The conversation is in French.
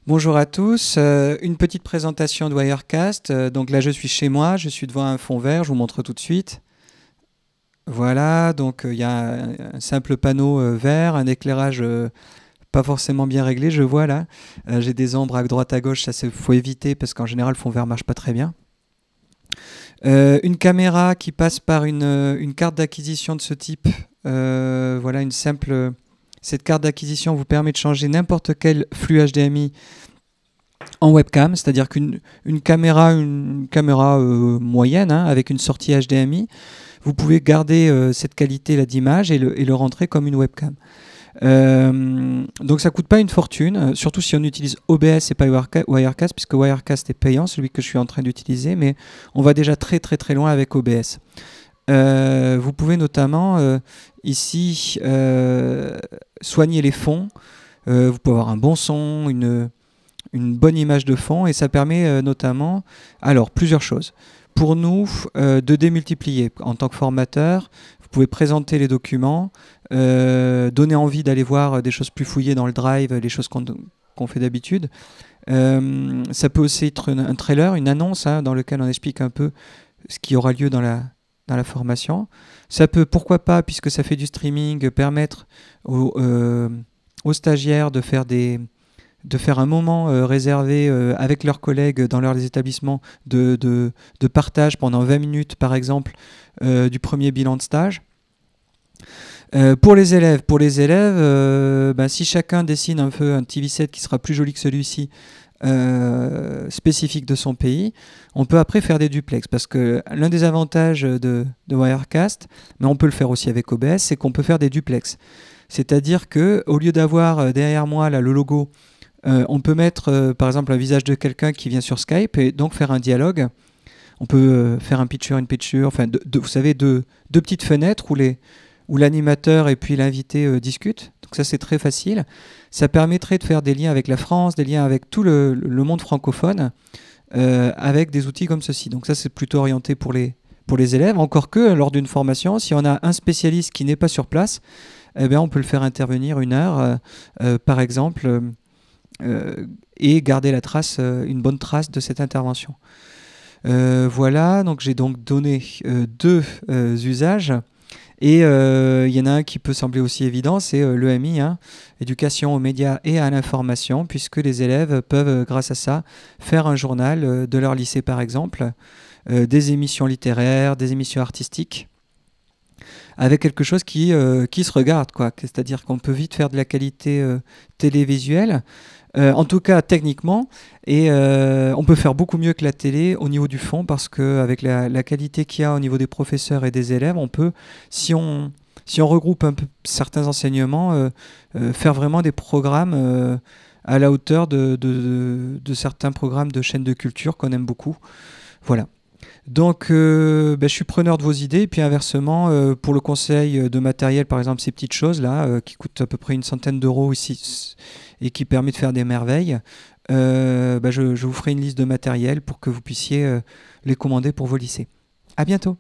Bonjour à tous, une petite présentation de Wirecast. Donc là je suis chez moi, je suis devant un fond vert, je vous montre tout de suite. Voilà, donc il y a un simple panneau vert, un éclairage pas forcément bien réglé, je vois là. J'ai des ombres à droite à gauche, ça faut éviter parce qu'en général le fond vert marche pas très bien. Une caméra qui passe par une carte d'acquisition de ce type. Voilà, une simple. Cette carte d'acquisition vous permet de changer n'importe quel flux HDMI en webcam, c'est-à-dire qu'une caméra, moyenne, hein, avec une sortie HDMI, vous pouvez garder cette qualité là d'image et le rentrer comme une webcam. Donc ça coûte pas une fortune, surtout si on utilise OBS et pas Wirecast, puisque Wirecast est payant, celui que je suis en train d'utiliser, mais on va déjà très très très loin avec OBS. Vous pouvez notamment ici soigner les fonds, vous pouvez avoir un bon son, une bonne image de fond, et ça permet notamment, alors plusieurs choses. Pour nous, de démultiplier en tant que formateur, vous pouvez présenter les documents, donner envie d'aller voir des choses plus fouillées dans le drive, les choses qu'on fait d'habitude. Ça peut aussi être un trailer, une annonce, hein, dans lequel on explique un peu ce qui aura lieu dans la formation. Ça peut, pourquoi pas, puisque ça fait du streaming, permettre aux stagiaires de faire un moment réservé avec leurs collègues dans leurs établissements de partage pendant 20 minutes, par exemple, du premier bilan de stage. Pour les élèves, si chacun dessine un peu un TV7 qui sera plus joli que celui-ci, spécifique de son pays, on peut après faire des duplex, parce que l'un des avantages de Wirecast, mais on peut le faire aussi avec OBS, c'est qu'on peut faire des duplex. C'est-à-dire que au lieu d'avoir derrière moi là, le logo, on peut mettre par exemple un visage de quelqu'un qui vient sur Skype et donc faire un dialogue. On peut faire un pitcher, une pitcher, enfin vous savez, deux petites fenêtres où l'animateur et puis l'invité discutent. Donc ça c'est très facile. Ça permettrait de faire des liens avec la France, des liens avec tout le monde francophone, avec des outils comme ceci. Donc ça c'est plutôt orienté pour les élèves. Encore que lors d'une formation, si on a un spécialiste qui n'est pas sur place, eh bien, on peut le faire intervenir 1 heure, par exemple, et garder la trace, une bonne trace de cette intervention. Voilà, donc j'ai donc donné deux usages. Et il y en a un qui peut sembler aussi évident, c'est l'EMI, hein, éducation aux médias et à l'information, puisque les élèves peuvent, grâce à ça, faire un journal de leur lycée par exemple, des émissions littéraires, des émissions artistiques, avec quelque chose qui se regarde, quoi. C'est-à-dire qu'on peut vite faire de la qualité télévisuelle, en tout cas techniquement, et on peut faire beaucoup mieux que la télé au niveau du fond, parce qu'avec la qualité qu'il y a au niveau des professeurs et des élèves, on peut, si on regroupe un peu certains enseignements, faire vraiment des programmes à la hauteur de certains programmes de chaînes de culture qu'on aime beaucoup. Voilà. Donc, je suis preneur de vos idées. Et puis inversement, pour le conseil de matériel, par exemple, ces petites choses-là, qui coûtent à peu près 100 d'euros ici et qui permet de faire des merveilles, je vous ferai une liste de matériel pour que vous puissiez les commander pour vos lycées. À bientôt!